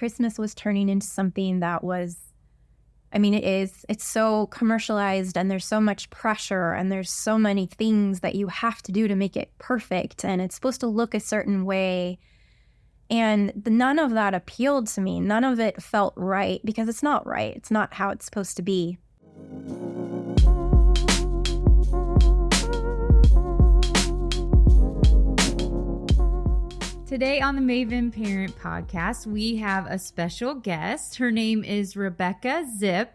Christmas was turning into something that was, it's so commercialized, and there's so much pressure, and there's so many things that you have to do to make it perfect, and it's supposed to look a certain way. And none of that appealed to me. None of it felt right, because it's not right. It's not how it's supposed to be. Today on the Maven Parent Podcast, we have a special guest. Her name is Rebecca Zipp,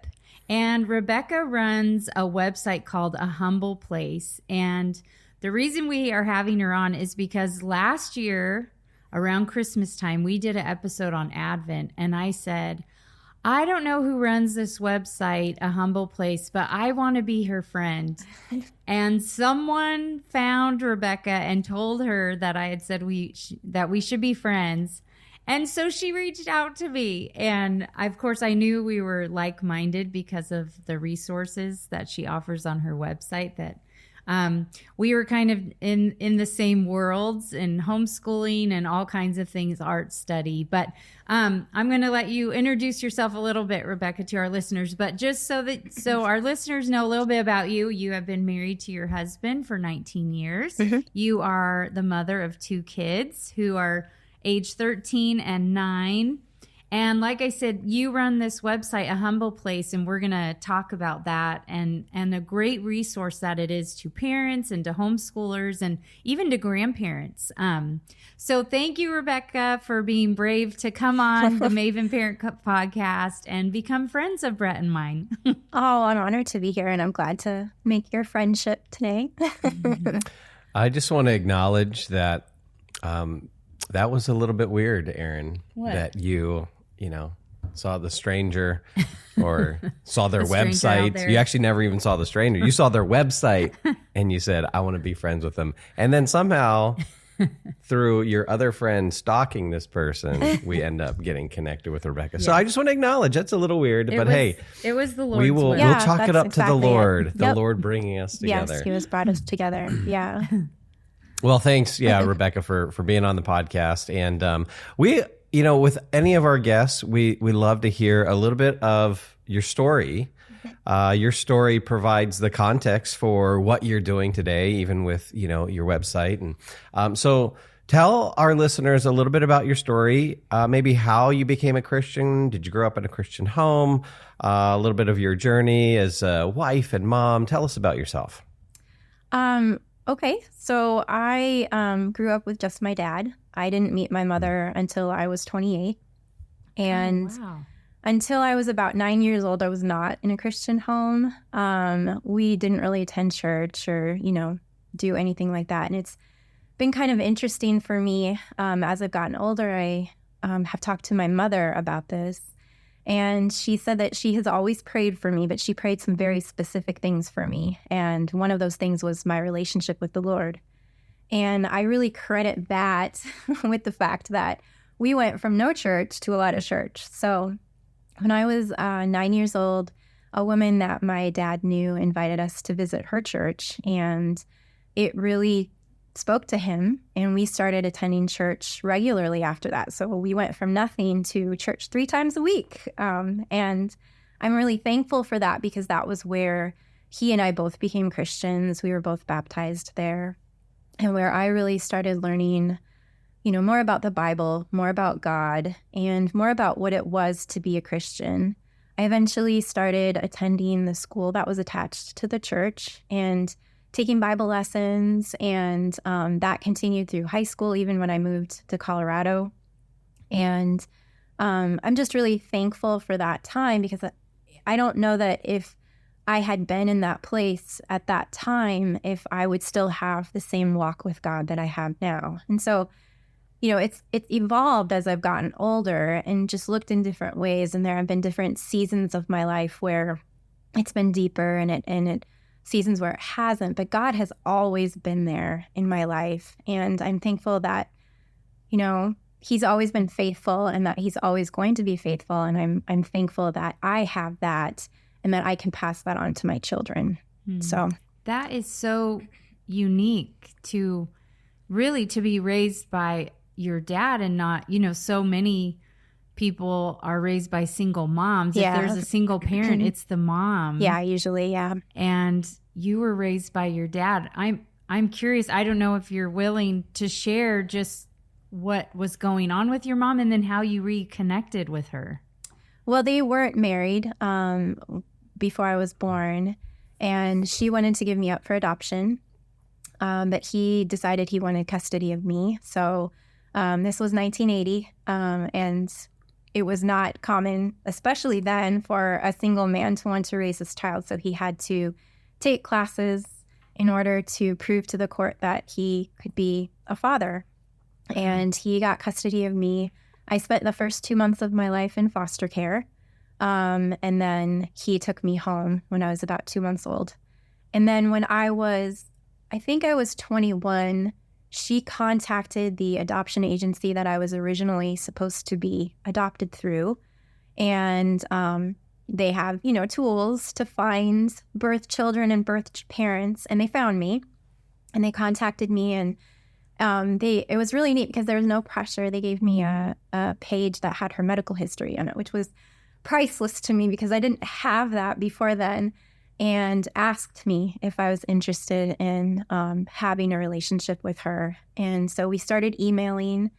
and Rebecca runs a website called A Humble Place. And the reason we are having her on is because last year, around Christmas time, we did an episode on Advent, and I said, I don't know who runs this website, A Humble Place, but I want to be her friend. And someone found Rebecca and told her that I had said that we should be friends. And so she reached out to me. And of course, I knew we were like-minded because of the resources that she offers on her website, that we were kind of in the same worlds, in homeschooling and all kinds of things, art study. But I'm going to let you introduce yourself a little bit, Rebecca, to our listeners. But just so our listeners know a little bit about you, you have been married to your husband for 19 years. Mm-hmm. You are the mother of 2 kids who are age 13 and 9. And like I said, you run this website, A Humble Place, and we're going to talk about that and the great resource that it is to parents and to homeschoolers and even to grandparents. So thank you, Rebecca, for being brave to come on the Maven Parent Podcast and become friends of Brett and mine. Oh, I'm honored to be here, and I'm glad to make your friendship today. I just want to acknowledge that that was a little bit weird, Erin, that you saw the stranger or saw their website. You actually never even saw the stranger. You saw their website and you said, I want to be friends with them. And then somehow through your other friend stalking this person, we end up getting connected with Rebecca. So I just want to acknowledge that's a little weird, but hey, it was the Lord's we'll chalk it up to the Lord, the Lord bringing us together. Yes, he was brought us together. Yeah. Well, thanks. Yeah, Rebecca, for being on the podcast. And with any of our guests, we love to hear a little bit of your story. Your story provides the context for what you're doing today, even with, your website. And so tell our listeners a little bit about your story, maybe how you became a Christian. Did you grow up in a Christian home? A little bit of your journey as a wife and mom. Tell us about yourself. Okay, so I grew up with just my dad. I didn't meet my mother until I was 28. And until I was about 9 years old, I was not in a Christian home. We didn't really attend church or, do anything like that. And it's been kind of interesting for me. As I've gotten older, I have talked to my mother about this. And she said that she has always prayed for me, but she prayed some very specific things for me. And one of those things was my relationship with the Lord. And I really credit that with the fact that we went from no church to a lot of church. So when I was 9 years old, a woman that my dad knew invited us to visit her church. And it really spoke to him, and we started attending church regularly after that. So we went from nothing to church 3 times a week. And I'm really thankful for that, because that was where he and I both became Christians. We were both baptized there, and where I really started learning, more about the Bible, more about God, and more about what it was to be a Christian. I eventually started attending the school that was attached to the church and taking Bible lessons, and that continued through high school, even when I moved to Colorado. And I'm just really thankful for that time, because I don't know that if I had been in that place at that time, if I would still have the same walk with God that I have now. And so, it's evolved as I've gotten older and just looked in different ways. And there have been different seasons of my life where it's been deeper, and seasons where it hasn't, but God has always been there in my life. And I'm thankful that, he's always been faithful, and that he's always going to be faithful. And I'm thankful that I have that, and that I can pass that on to my children. So that is so unique to be raised by your dad, and not, so many people are raised by single moms. Yeah. If there's a single parent, it's the mom. Yeah, usually, yeah. And you were raised by your dad. I'm curious. I don't know if you're willing to share just what was going on with your mom and then how you reconnected with her. Well, they weren't married before I was born, and she wanted to give me up for adoption, but he decided he wanted custody of me. So this was 1980, and it was not common, especially then, for a single man to want to raise his child. So he had to take classes in order to prove to the court that he could be a father. And he got custody of me. I spent the first 2 months of my life in foster care. And then he took me home when I was about 2 months old. And then when I think I was 21, she contacted the adoption agency that I was originally supposed to be adopted through. And they have, tools to find birth children and birth parents. And they found me and they contacted me. And it was really neat because there was no pressure. They gave me a page that had her medical history on it, which was priceless to me because I didn't have that before then, and asked me if I was interested in having a relationship with her. And so we started emailing.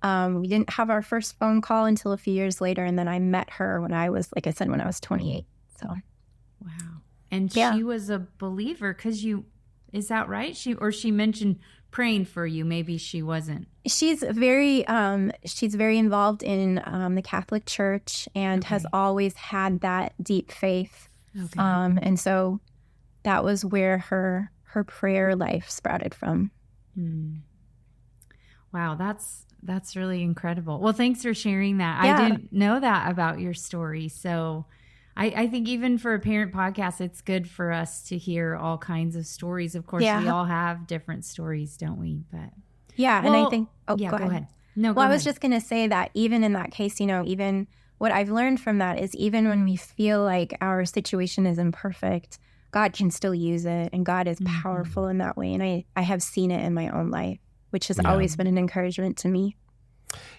We didn't have our first phone call until a few years later, and then I met her when I was 28. So, wow. And she was a believer because is that right? She mentioned praying for you. Maybe she wasn't. She's very involved in the Catholic Church and has always had that deep faith. Okay. And so that was where her prayer life sprouted from. Wow, that's really incredible. Well, thanks for sharing that. Yeah. I didn't know that about your story. So I think even for a parent podcast, it's good for us to hear all kinds of stories. Of course, we all have different stories, don't we? But and I think, go ahead. No, I was just going to say that even in that case, even what I've learned from that is even when we feel like our situation is imperfect, God can still use it, and God is powerful in that way. And I have seen it in my own life, which has always been an encouragement to me.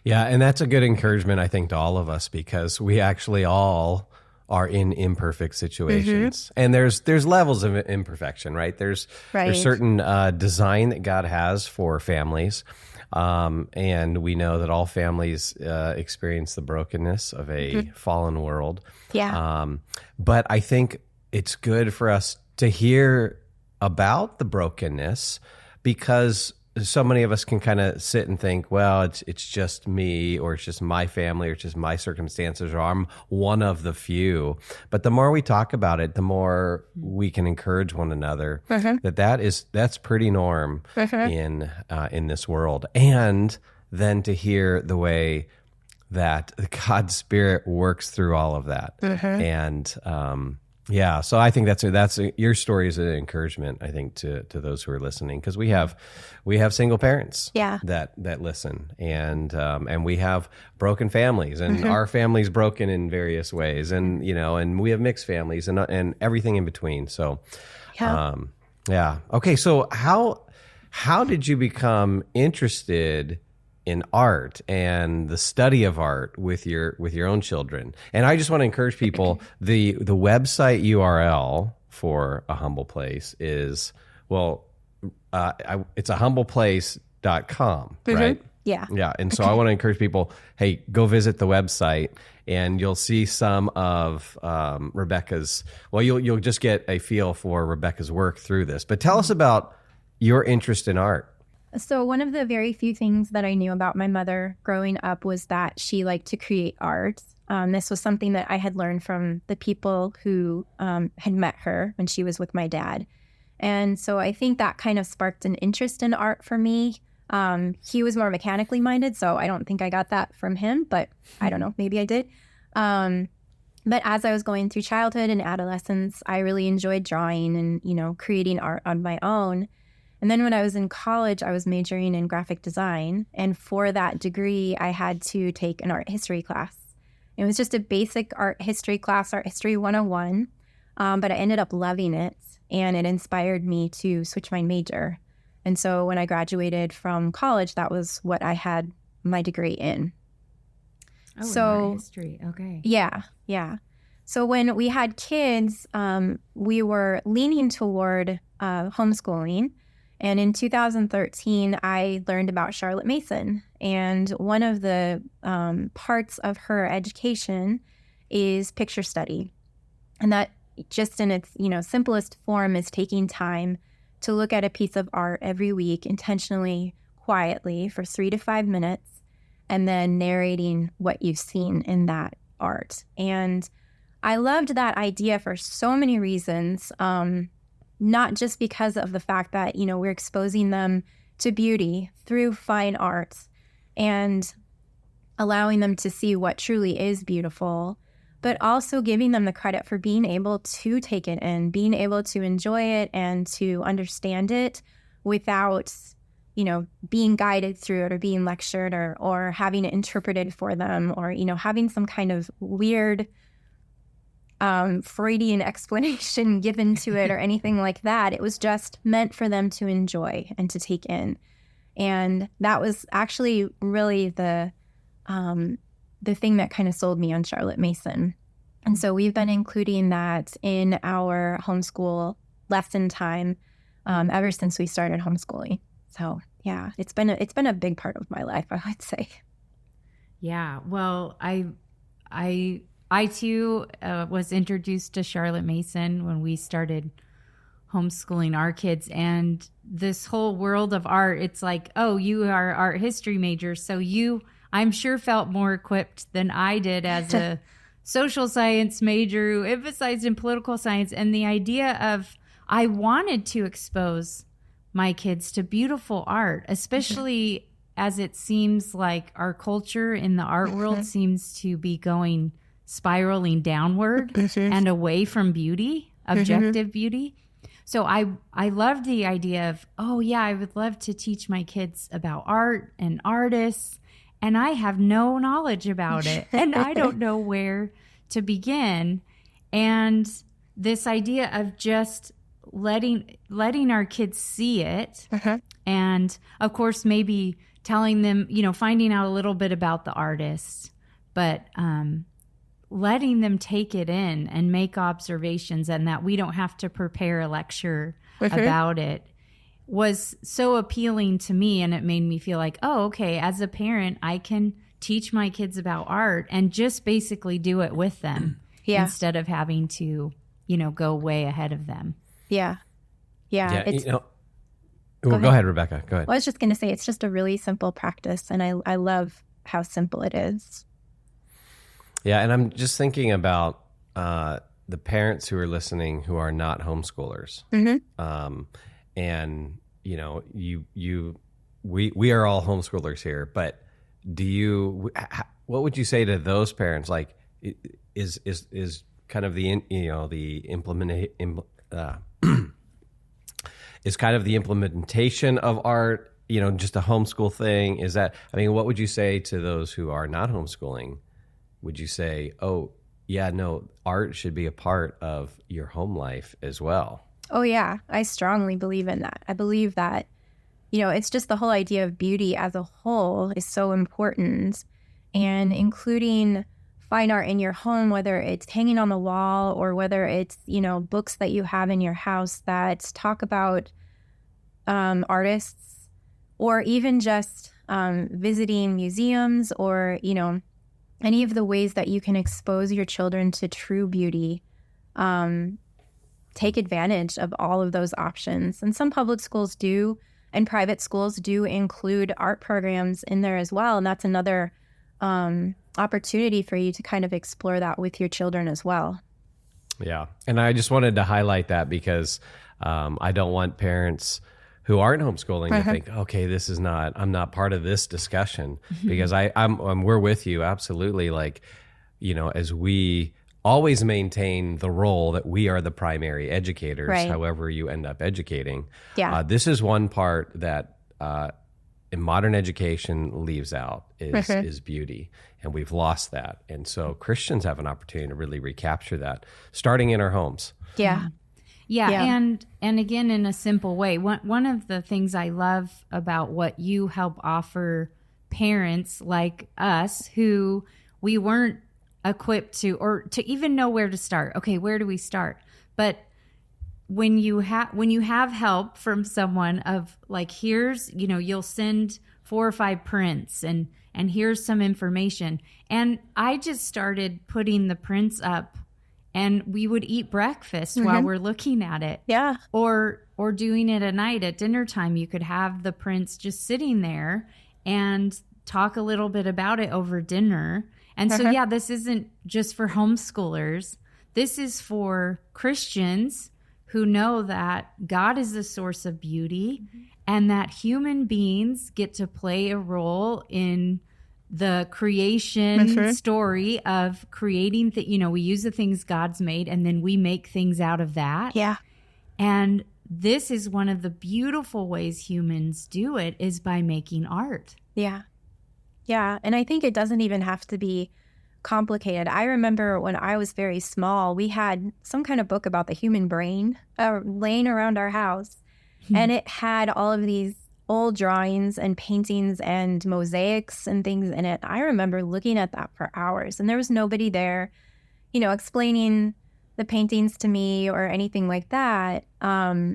Yeah, and that's a good encouragement, I think, to all of us, because we actually all are in imperfect situations. And there's levels of imperfection, right? There's certain design that God has for families. And we know that all families experience the brokenness of a fallen world. Yeah. But I think it's good for us to hear about the brokenness, because so many of us can kind of sit and think, well, it's just me, or it's just my family, or it's just my circumstances, or I'm one of the few. But the more we talk about it, the more we can encourage one another that's pretty norm in this world. And then to hear the way that God's Spirit works through all of that. And so I think that's your story is an encouragement, I think, to those who are listening, because we have single parents that listen, and we have broken families, and our family's broken in various ways, and and we have mixed families and everything in between. So okay, so how did you become interested in art and the study of art with your own children? And I just want to encourage people, the website URL for A Humble Place is, it's ahumbleplace.com, right? Yeah. Yeah. And so I want to encourage people, hey, go visit the website, and you'll see some of Rebecca's, you'll just get a feel for Rebecca's work through this. But tell us about your interest in art. So one of the very few things that I knew about my mother growing up was that she liked to create art. This was something that I had learned from the people who had met her when she was with my dad. And so I think that kind of sparked an interest in art for me. He was more mechanically minded, so I don't think I got that from him, but I don't know, maybe I did. But as I was going through childhood and adolescence, I really enjoyed drawing and, creating art on my own. And then when I was in college, I was majoring in graphic design. And for that degree, I had to take an art history class. It was just a basic art history class, Art History 101. But I ended up loving it, and it inspired me to switch my major. And so when I graduated from college, that was what I had my degree in. Oh, So in art history. Okay. yeah. So when we had kids, we were leaning toward homeschooling. And in 2013, I learned about Charlotte Mason. And one of the parts of her education is picture study. And that just in its, simplest form is taking time to look at a piece of art every week intentionally, quietly for 3 to 5 minutes, and then narrating what you've seen in that art. And I loved that idea for so many reasons, not just because of the fact that, we're exposing them to beauty through fine arts and allowing them to see what truly is beautiful, but also giving them the credit for being able to take it in, being able to enjoy it and to understand it without, being guided through it or being lectured or having it interpreted for them or, having some kind of weird Freudian explanation given to it or anything like that. It was just meant for them to enjoy and to take in. And that was actually really the thing that kind of sold me on Charlotte Mason. And so we've been including that in our homeschool lesson time ever since we started homeschooling. So yeah, it's been a big part of my life, I would say. Yeah. Well, I too was introduced to Charlotte Mason when we started homeschooling our kids, and this whole world of art, it's like, oh, you are art history major, so you, I'm sure, felt more equipped than I did as a social science major who emphasized in political science. And the idea of, I wanted to expose my kids to beautiful art, especially as it seems like our culture in the art world seems to be spiraling downward and away from beauty, objective beauty. So I loved the idea of, oh yeah, I would love to teach my kids about art and artists, and I have no knowledge about it, and I don't know where to begin. And this idea of just letting our kids see it, and of course maybe telling them, finding out a little bit about the artist, but letting them take it in and make observations, and that we don't have to prepare a lecture about it, was so appealing to me. And it made me feel like, oh, okay, as a parent, I can teach my kids about art and just basically do it with them instead of having to, go way ahead of them. Yeah. Go ahead, Rebecca. Go ahead. Well, I was just going to say, it's just a really simple practice, and I love how simple it is. Yeah, and I'm just thinking about the parents who are listening who are not homeschoolers. And we are all homeschoolers here, but what would you say to those parents? Like, is kind of is kind of the implementation of art, just a homeschool thing? Is that, what would you say to those who are not homeschooling? Would you say, oh, yeah, no, art should be a part of your home life as well? Oh, yeah. I strongly believe in that. I believe that, it's just the whole idea of beauty as a whole is so important. And including fine art in your home, whether it's hanging on the wall or whether it's, books that you have in your house that talk about artists, or even just visiting museums or, any of the ways that you can expose your children to true beauty. Take advantage of all of those options. And some public schools do, and private schools do include art programs in there as well. And that's another opportunity for you to kind of explore that with your children as well. Yeah. And I just wanted to highlight that because I don't want parents who aren't homeschooling to think, okay, I'm not part of this discussion, because we're with you. Absolutely. Like, as we always maintain the role that we are the primary educators, however you end up educating. Yeah. This is one part that in modern education leaves out is beauty. And we've lost that. And so Christians have an opportunity to really recapture that, starting in our homes. Yeah. Yeah. And again, in a simple way, one of the things I love about what you help offer parents like us who we weren't equipped to, or to even know where to start. Okay, where do we start? But when you have help from someone of like, here's, you'll send 4 or 5 prints and here's some information. And I just started putting the prints up, and we would eat breakfast while we're looking at it. Yeah. Or doing it at night at dinner time. You could have the prints just sitting there and talk a little bit about it over dinner. And so, yeah, this isn't just for homeschoolers. This is for Christians who know that God is the source of beauty and that human beings get to play a role in the creation story of creating we use the things God's made, and then we make things out of that. Yeah. And this is one of the beautiful ways humans do it, is by making art. Yeah. Yeah. And I think it doesn't even have to be complicated. I remember when I was very small, we had some kind of book about the human brain laying around our house. And it had all of these old drawings and paintings and mosaics and things in it. I remember looking at that for hours, and there was nobody there, explaining the paintings to me or anything like that.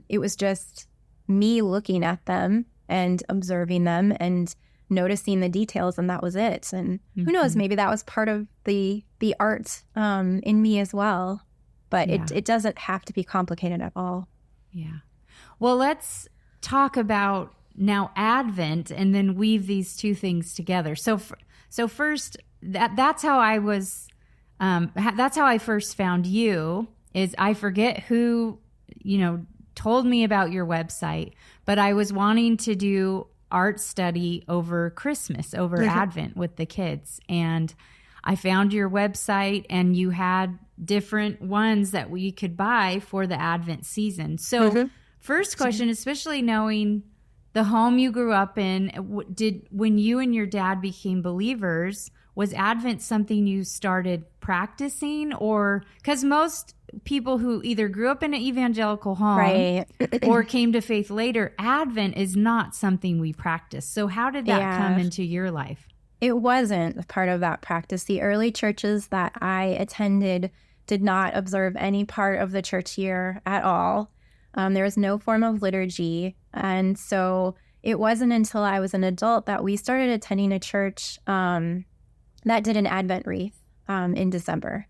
It was just me looking at them and observing them and noticing the details, and that was it. And who knows, maybe that was part of the art in me as well. But it doesn't have to be complicated at all. Yeah. Well, let's talk about now Advent, and then weave these two things together. So first, that's how I was. That's how I first found you. Is I forget who told me about your website, but I was wanting to do art study over Christmas, over Advent with the kids, and I found your website, and you had different ones that we could buy for the Advent season. So, first question, especially knowing the home you grew up in, when you and your dad became believers, was Advent something you started practicing? Or because most people who either grew up in an evangelical home or came to faith later, Advent is not something we practice. So how did that come into your life? It wasn't part of that practice. The early churches that I attended did not observe any part of the church year at all. There was no form of liturgy. And so it wasn't until I was an adult that we started attending a church that did an Advent wreath in December.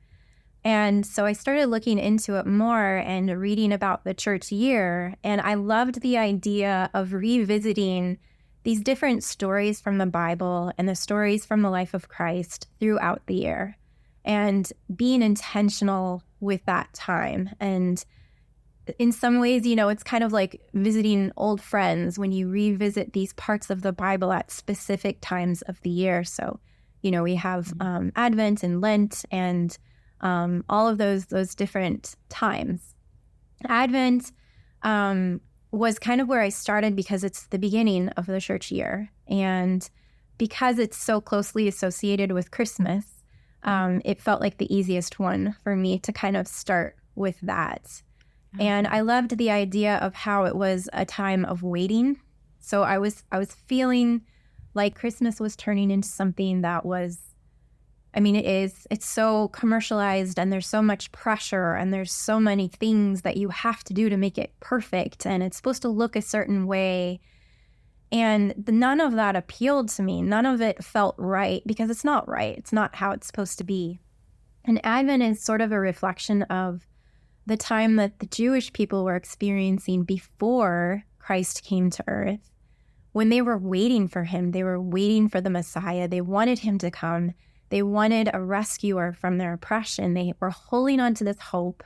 And so I started looking into it more and reading about the church year. And I loved the idea of revisiting these different stories from the Bible and the stories from the life of Christ throughout the year, and being intentional with that time. And in some ways, it's kind of like visiting old friends when you revisit these parts of the Bible at specific times of the year. So, we have Advent and Lent and all of those different times. Advent was kind of where I started because it's the beginning of the church year. And because it's so closely associated with Christmas, it felt like the easiest one for me to kind of start with that. And I loved the idea of how it was a time of waiting. So I was feeling like Christmas was turning into something that was, it's so commercialized, and there's so much pressure, and there's so many things that you have to do to make it perfect, and it's supposed to look a certain way. And none of that appealed to me. None of it felt right, because it's not right. It's not how it's supposed to be. And Advent is sort of a reflection of the time that the Jewish people were experiencing before Christ came to earth, when they were waiting for him. They were waiting for the Messiah. They wanted him to come. They wanted a rescuer from their oppression. They were holding on to this hope,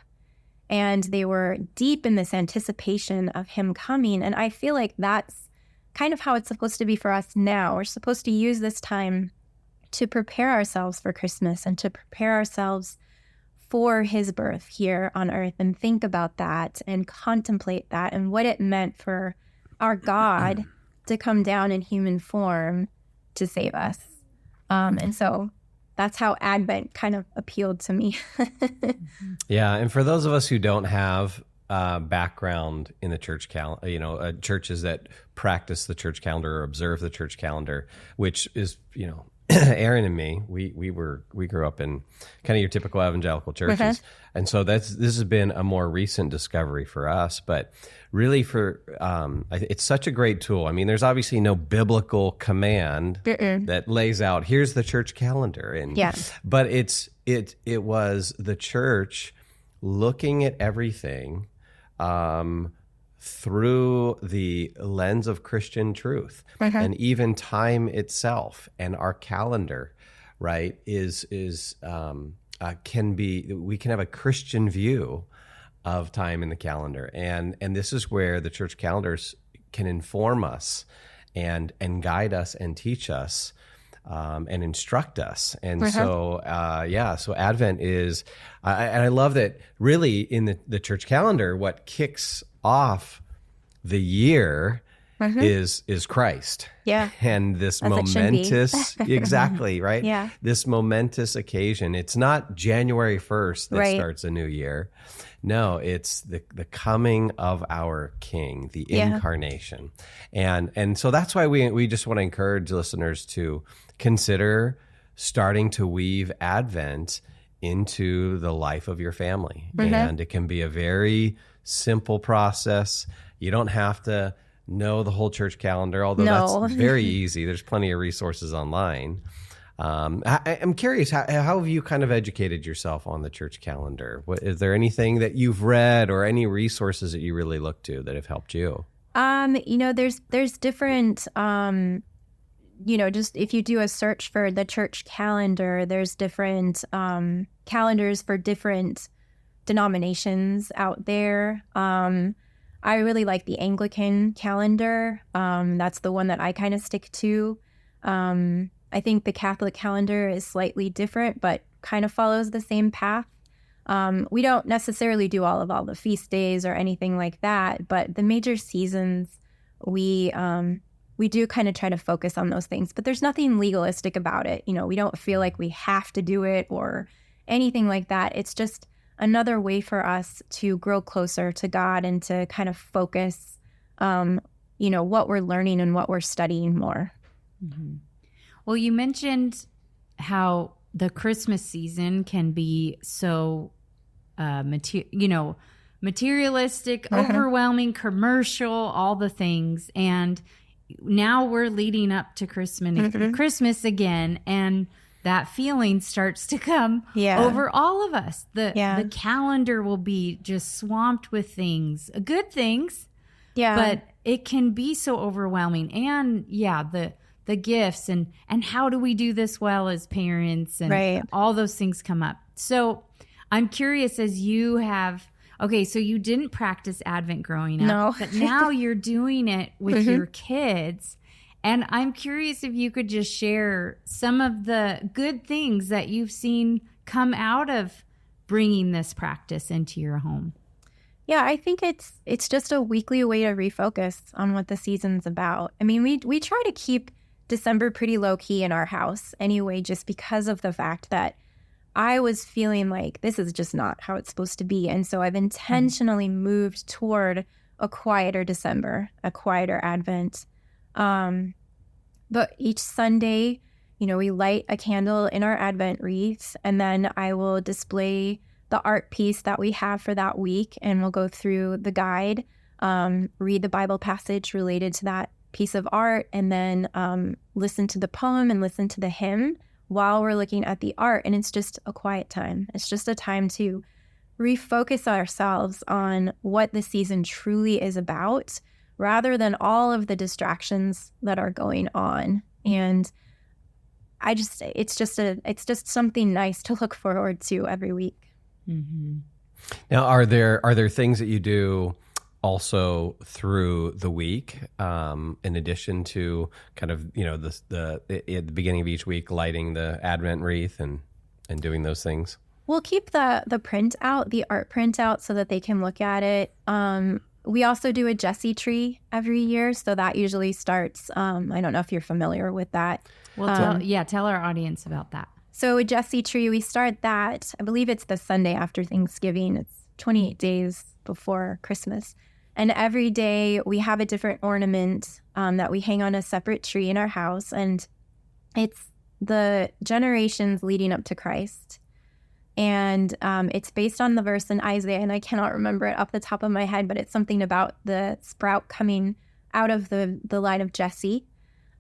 and they were deep in this anticipation of him coming. And I feel like that's kind of how it's supposed to be for us now. We're supposed to use this time to prepare ourselves for Christmas and to prepare ourselves for his birth here on earth, and think about that and contemplate that and what it meant for our God to come down in human form to save us. And so that's how Advent kind of appealed to me. Yeah. And for those of us who don't have background in the church calendar, churches that practice the church calendar or observe the church calendar, which is, Erin and me, we grew up in kind of your typical evangelical churches, and so this has been a more recent discovery for us. But really, it's such a great tool. I mean, there's obviously no biblical command that lays out here's the church calendar, but it was the church looking at everything through the lens of Christian truth, and even time itself and our calendar, right, can be, we can have a Christian view of time in the calendar, and this is where the church calendars can inform us and guide us and teach us and instruct us. And so Advent is, and I love that really in the church calendar, what kicks off the year is Christ. Yeah. And this As momentous, exactly, right? Yeah. This momentous occasion. It's not January 1st that starts a new year. No, it's the coming of our King, the Incarnation. And so that's why we just want to encourage listeners to consider starting to weave Advent into the life of your family. And it can be a very simple process. You don't have to know the whole church calendar, although that's very easy. There's plenty of resources online. I'm curious, how have you kind of educated yourself on the church calendar? Is there anything that you've read or any resources that you really look to that have helped you? There's different, just if you do a search for the church calendar, there's different calendars for different denominations out there. I really like the Anglican calendar. That's the one that I kind of stick to. I think the Catholic calendar is slightly different, but kind of follows the same path. We don't necessarily do all the feast days or anything like that, but the major seasons, we do kind of try to focus on those things. But there's nothing legalistic about it. We don't feel like we have to do it or anything like that. It's just another way for us to grow closer to God and to kind of focus, what we're learning and what we're studying more. Mm-hmm. Well, you mentioned how the Christmas season can be so, materialistic, overwhelming, commercial, all the things. And now we're leading up to Christmas again, and that feeling starts to come over all of us. The calendar will be just swamped with things, good things, but it can be so overwhelming. And the gifts and how do we do this well as parents, and all those things come up. So I'm curious, as you have, so you didn't practice Advent growing up, but now you're doing it with your kids. And I'm curious if you could just share some of the good things that you've seen come out of bringing this practice into your home. Yeah, I think it's just a weekly way to refocus on what the season's about. I mean, we try to keep December pretty low key in our house anyway, just because of the fact that I was feeling like this is just not how it's supposed to be. And so I've intentionally moved toward a quieter December, a quieter Advent. But each Sunday, we light a candle in our Advent wreath, and then I will display the art piece that we have for that week, and we'll go through the guide, read the Bible passage related to that piece of art, and then listen to the poem and listen to the hymn while we're looking at the art. And it's just a quiet time. It's just a time to refocus ourselves on what the season truly is about, rather than all of the distractions that are going on. And it's just something nice to look forward to every week. Mm-hmm. Now, are there things that you do also through the week, in addition to kind of, at the beginning of each week, lighting the Advent wreath and doing those things? We'll keep the print out, the art print out, so that they can look at it. We also do a Jesse tree every year, so that usually starts, I don't know if you're familiar with that. Well, tell our audience about that. So a Jesse tree, we start that, I believe it's the Sunday after Thanksgiving. It's 28 days before Christmas. And every day we have a different ornament that we hang on a separate tree in our house. And it's the generations leading up to Christ. And it's based on the verse in Isaiah, and I cannot remember it off the top of my head, but it's something about the sprout coming out of the line of Jesse.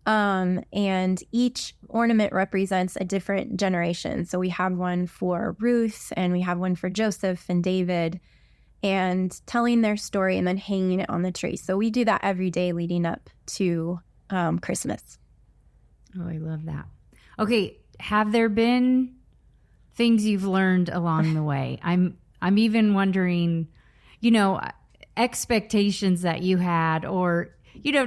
And each ornament represents a different generation. So we have one for Ruth, and we have one for Joseph and David, and telling their story and then hanging it on the tree. So we do that every day leading up to Christmas. Oh, I love that. Okay, have there been things you've learned along the way? I'm even wondering, expectations that you had, or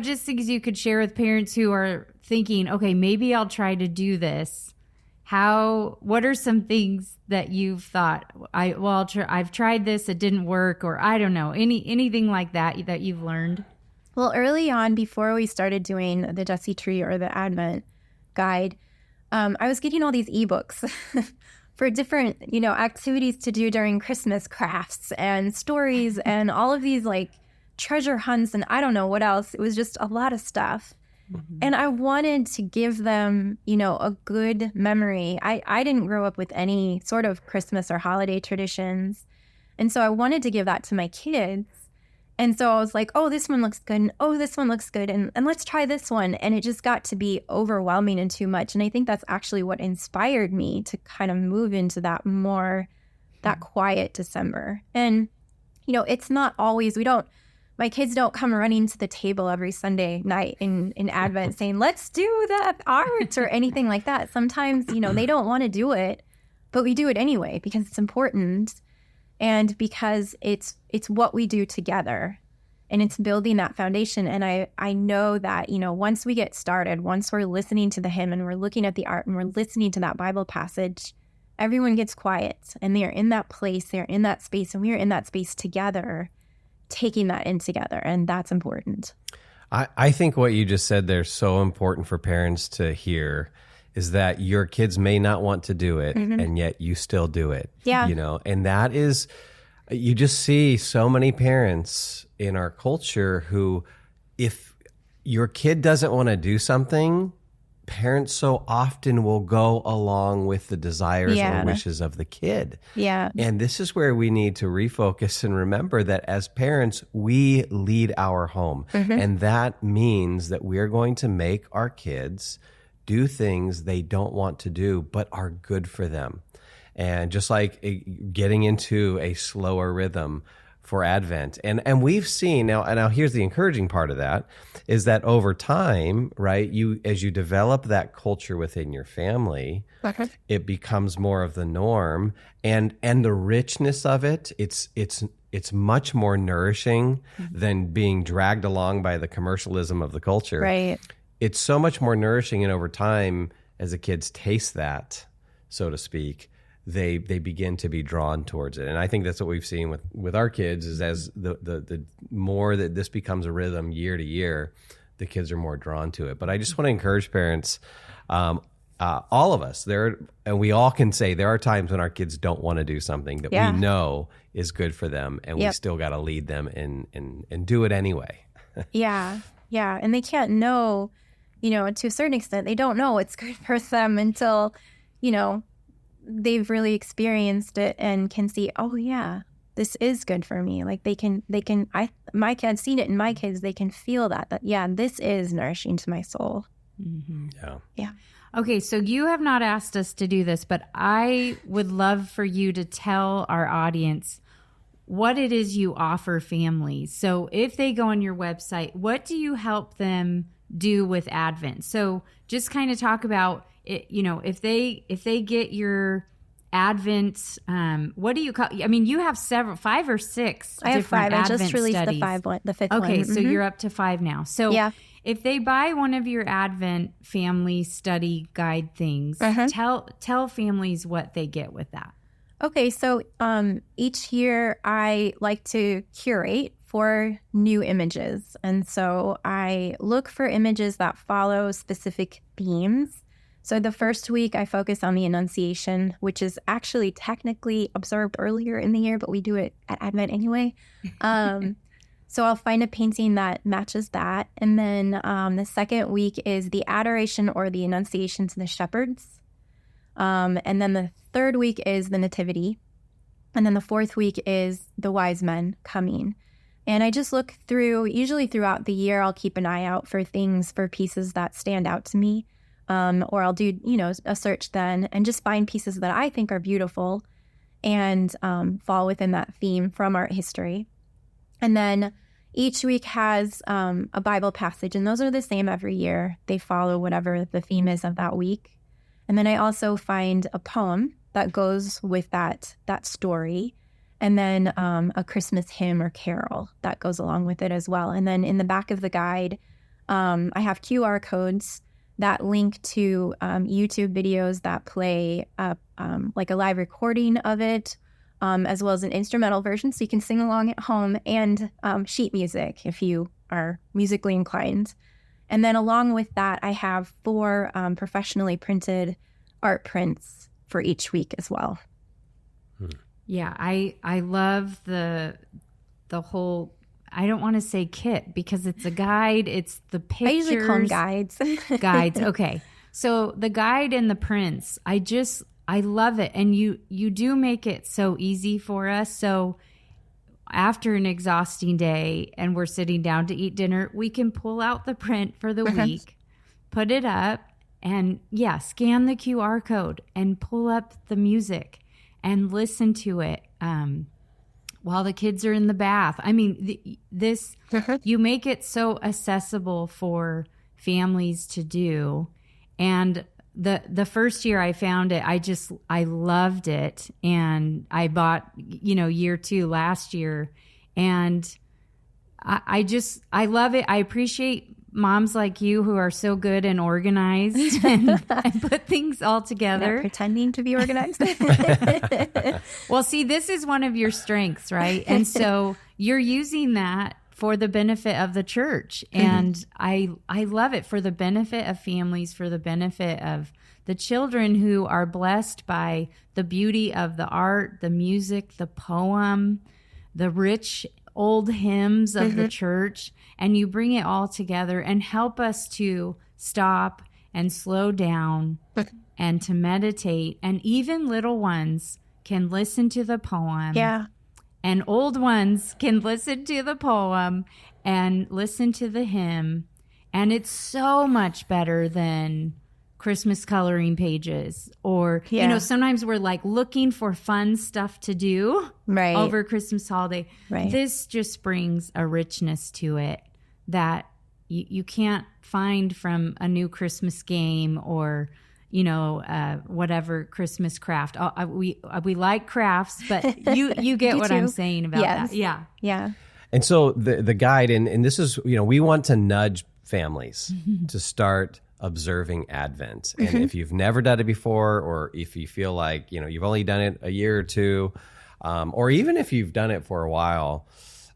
just things you could share with parents who are thinking, okay, maybe I'll try to do this. What are some things that you've thought, I've tried this, it didn't work, or I don't know, anything like that you've learned? Well, early on, before we started doing the Jesse Tree or the Advent guide, I was getting all these ebooks for different, activities to do during Christmas, crafts and stories and all of these like treasure hunts and I don't know what else. It was just a lot of stuff. Mm-hmm. And I wanted to give them, a good memory. I didn't grow up with any sort of Christmas or holiday traditions. And so I wanted to give that to my kids. And so I was like, oh, this one looks good. And, oh, this one looks good. And let's try this one. And it just got to be overwhelming and too much. And I think that's actually what inspired me to kind of move into that quiet December. And, it's not always, my kids don't come running to the table every Sunday night in Advent saying, let's do the art or anything like that. Sometimes, they don't want to do it, but we do it anyway because it's important. And because it's what we do together, and it's building that foundation. And I know that, once we get started, once we're listening to the hymn and we're looking at the art and we're listening to that Bible passage, everyone gets quiet and they are in that place, they're in that space, and we are in that space together, taking that in together. And that's important. I think what you just said there is so important for parents to hear, is that your kids may not want to do it, mm-hmm. and yet you still do it. Yeah. And that is, you just see so many parents in our culture who, if your kid doesn't want to do something, parents so often will go along with the desires or wishes of the kid. Yeah. And this is where we need to refocus and remember that as parents, we lead our home. Mm-hmm. And that means that we are going to make our kids do things they don't want to do, but are good for them. And just like getting into a slower rhythm for Advent. And we've seen now here's the encouraging part of that, is that over time, right, as you develop that culture within your family, okay, it becomes more of the norm, and the richness of it's much more nourishing, mm-hmm. than being dragged along by the commercialism of the culture. Right. It's so much more nourishing, and over time, as the kids taste that, so to speak, they begin to be drawn towards it. And I think that's what we've seen with our kids, is as the more that this becomes a rhythm year to year, the kids are more drawn to it. But I just want to encourage parents, all of us, and we all can say there are times when our kids don't want to do something that we know is good for them, and we still got to lead them and do it anyway. Yeah. And they can't know, to a certain extent, they don't know what's good for them until, they've really experienced it and can see, oh yeah, this is good for me. Like my kids seen it in my kids. They can feel that this is nourishing to my soul. Mm-hmm. Yeah. Okay. So you have not asked us to do this, but I would love for you to tell our audience what it is you offer families. So if they go on your website, what do you help them do with Advent? So just kind of talk about it, if they get your Advent, what do you call? I mean, you have 5 or 6. I have 5. Advent I just released studies. the 5th one. Okay, Mm-hmm. so you're up to 5 now. So if they buy one of your Advent family study guide things, tell families what they get with that. Okay, so each year I like to curate for new images. And so I look for images that follow specific themes. So the first week I focus on the Annunciation, which is actually technically observed earlier in the year, but we do it at Advent anyway. So I'll find a painting that matches that. And then the second week is the Adoration or the Annunciation to the Shepherds. And then the third week is the Nativity. And then the fourth week is the Wise Men Coming. And I just look through, usually throughout the year, I'll keep an eye out for pieces that stand out to me. Or I'll do, a search then and just find pieces that I think are beautiful and fall within that theme from art history. And then each week has a Bible passage, and those are the same every year. They follow whatever the theme is of that week. And then I also find a poem that goes with that story, and then a Christmas hymn or carol that goes along with it as well. And then in the back of the guide, I have QR codes that link to YouTube videos that play like a live recording of it, as well as an instrumental version so you can sing along at home, and sheet music if you are musically inclined. And then along with that, I have 4 professionally printed art prints for each week as well. Yeah, I love the whole, I don't want to say kit because it's a guide. It's the pictures. I usually call them guides. Guides. Okay. So the guide and the prints, I love it. And you do make it so easy for us. So after an exhausting day and we're sitting down to eat dinner, we can pull out the print for the week, put it up, and scan the QR code and pull up the music and listen to it while the kids are in the bath. I mean, you make it so accessible for families to do. And the first year I found it, I loved it. And I bought, year 2 last year. And I love it. I appreciate moms like you who are so good and organized and put things all together. Not pretending to be organized. Well, see, this is one of your strengths, right? And so you're using that for the benefit of the church. And I love it, for the benefit of families, for the benefit of the children who are blessed by the beauty of the art, the music, the poem, the rich old hymns of the church, and you bring it all together and help us to stop and slow down and to meditate. And even little ones can listen to the poem. Yeah. And old ones can listen to the poem and listen to the hymn. And it's so much better than Christmas coloring pages, or sometimes we're like looking for fun stuff to do over Christmas holiday. This just brings a richness to it that you can't find from a new Christmas game or whatever Christmas craft. We like crafts, but you get what I'm saying about that. Yeah. And so the guide, and this is, we want to nudge families to start observing Advent. And if you've never done it before, or if you feel like, you've only done it a year or two, or even if you've done it for a while,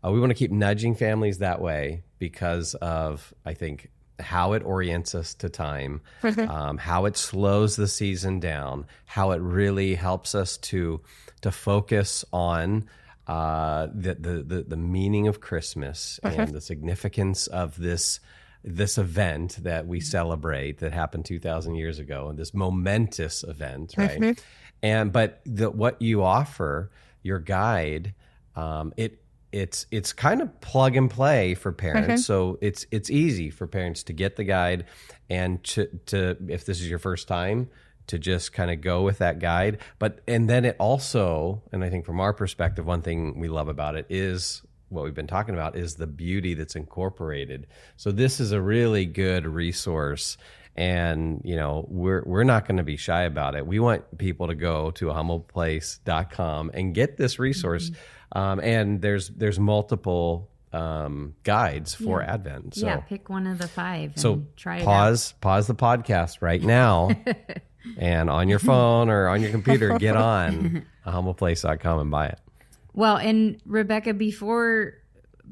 we want to keep nudging families that way because of, I think, how it orients us to time, how it slows the season down, how it really helps us to focus on the meaning of Christmas and the significance of this event that we celebrate that happened 2,000 years ago, and this momentous event, right? But what you offer, your guide, it's kind of plug and play for parents. So it's easy for parents to get the guide and to if this is your first time, to just kind of go with that guide. And then it also, and I think from our perspective, one thing we love about it is what we've been talking about, is the beauty that's incorporated. So this is a really good resource, and we're not going to be shy about it. We want people to go to ahumbleplace.com and get this resource. And there's multiple guides for Advent. So pick one of the 5 and so try it out. Pause the podcast right now, and on your phone or on your computer, get on ahumbleplace.com and buy it. Well, and Rebecca, before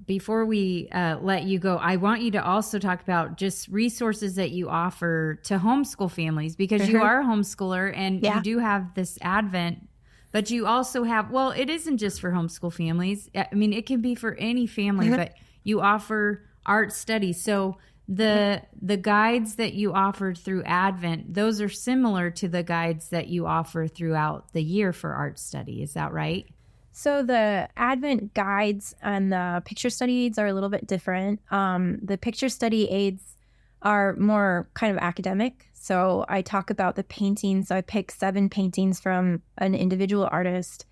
we let you go, I want you to also talk about just resources that you offer to homeschool families, because you are a homeschooler and you do have this Advent, but you also have, well, it isn't just for homeschool families. I mean, it can be for any family, but you offer art studies. So the guides that you offered through Advent, those are similar to the guides that you offer throughout the year for art study. Is that right? So the Advent guides and the picture study aids are a little bit different. The picture study aids are more kind of academic. So I talk about the paintings. So I pick 7 paintings from an individual artist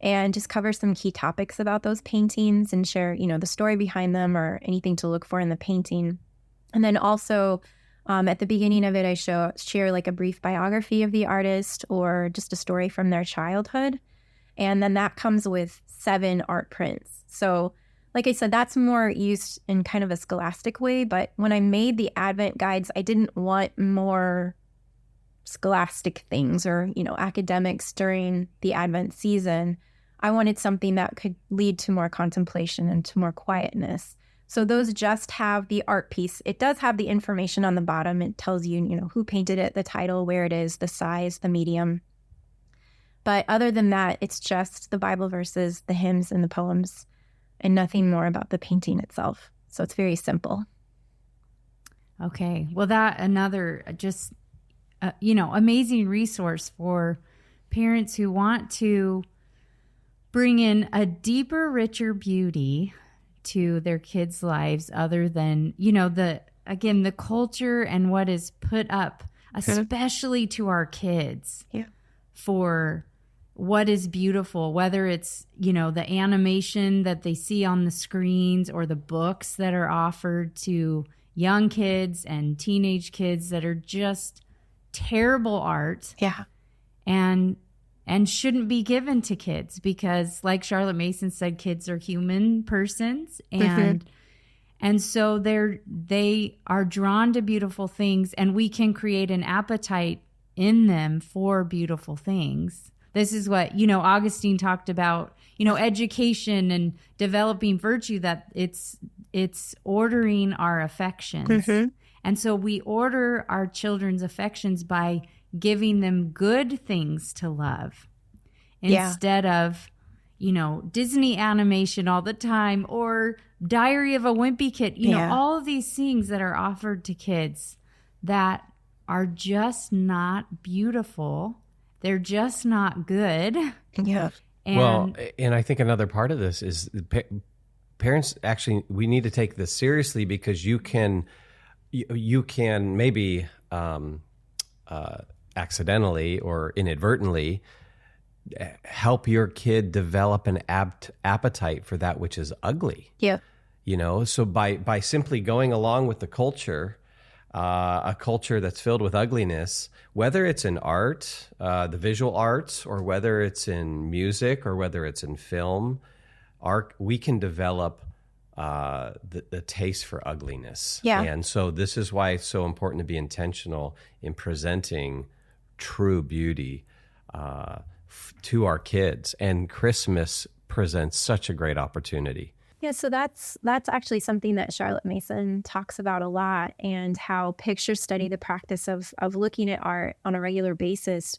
and just cover some key topics about those paintings and share, the story behind them or anything to look for in the painting. And then also at the beginning of it, I share like a brief biography of the artist or just a story from their childhood. And then that comes with 7 art prints. So like I said, that's more used in kind of a scholastic way. But when I made the Advent guides, I didn't want more scholastic things or, academics during the Advent season. I wanted something that could lead to more contemplation and to more quietness. So those just have the art piece. It does have the information on the bottom. It tells you, who painted it, the title, where it is, the size, the medium. But other than that, it's just the Bible verses, the hymns, and the poems, and nothing more about the painting itself. So it's very simple. Okay. Well, that another just, amazing resource for parents who want to bring in a deeper, richer beauty to their kids' lives other than, the culture and what is put up, especially to our kids for what is beautiful, whether it's, the animation that they see on the screens or the books that are offered to young kids and teenage kids that are just terrible art. Yeah. And shouldn't be given to kids because, like Charlotte Mason said, kids are human persons. And so they are drawn to beautiful things, and we can create an appetite in them for beautiful things. This is what, Augustine talked about, education and developing virtue, that it's ordering our affections. And so we order our children's affections by giving them good things to love instead of, Disney animation all the time or Diary of a Wimpy Kid, all of these things that are offered to kids that are just not beautiful. They're just not good. Yeah. And I think another part of this is parents actually, we need to take this seriously because you can maybe accidentally or inadvertently help your kid develop an appetite for that which is ugly. Yeah. So by simply going along with the culture, a culture that's filled with ugliness, whether it's in art, the visual arts, or whether it's in music, or whether it's in film, we can develop the taste for ugliness. Yeah. And so this is why it's so important to be intentional in presenting true beauty to our kids. And Christmas presents such a great opportunity. Yeah, so that's actually something that Charlotte Mason talks about a lot, and how picture study, the practice of looking at art on a regular basis,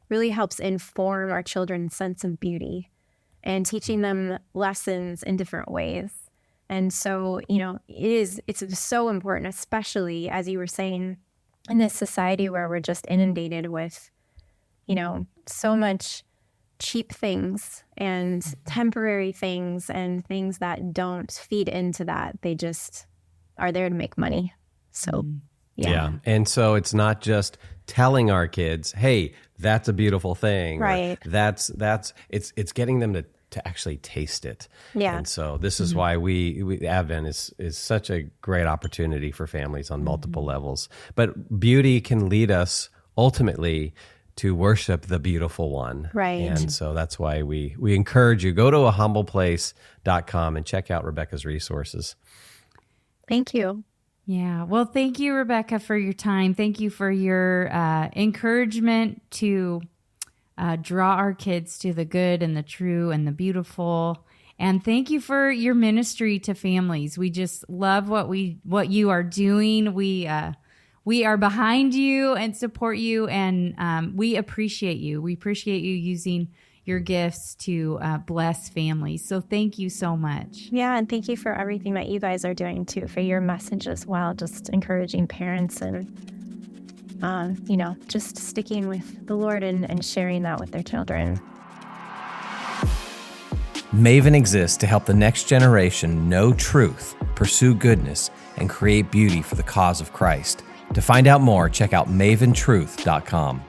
really helps inform our children's sense of beauty and teaching them lessons in different ways. And so, it's so important, especially as you were saying, in this society where we're just inundated with, so much cheap things and temporary things and things that don't feed into that. They just are there to make money. So, yeah. And so it's not just telling our kids, hey, that's a beautiful thing. Right. It's getting them to actually taste it. Yeah. And so this is why we Advent is such a great opportunity for families on multiple levels. But beauty can lead us ultimately to worship the beautiful one. Right. And so that's why we encourage you, go to ahumbleplace.com and check out Rebecca's resources. Thank you. Yeah. Well, thank you, Rebecca, for your time. Thank you for your encouragement to draw our kids to the good and the true and the beautiful. And thank you for your ministry to families. We just love what you are doing. We are behind you and support you, and we appreciate you. We appreciate you using your gifts to bless families. So thank you so much. Yeah, and thank you for everything that you guys are doing too, for your message as well, just encouraging parents and, just sticking with the Lord and sharing that with their children. Maven exists to help the next generation know truth, pursue goodness, and create beauty for the cause of Christ. To find out more, check out maventruth.com.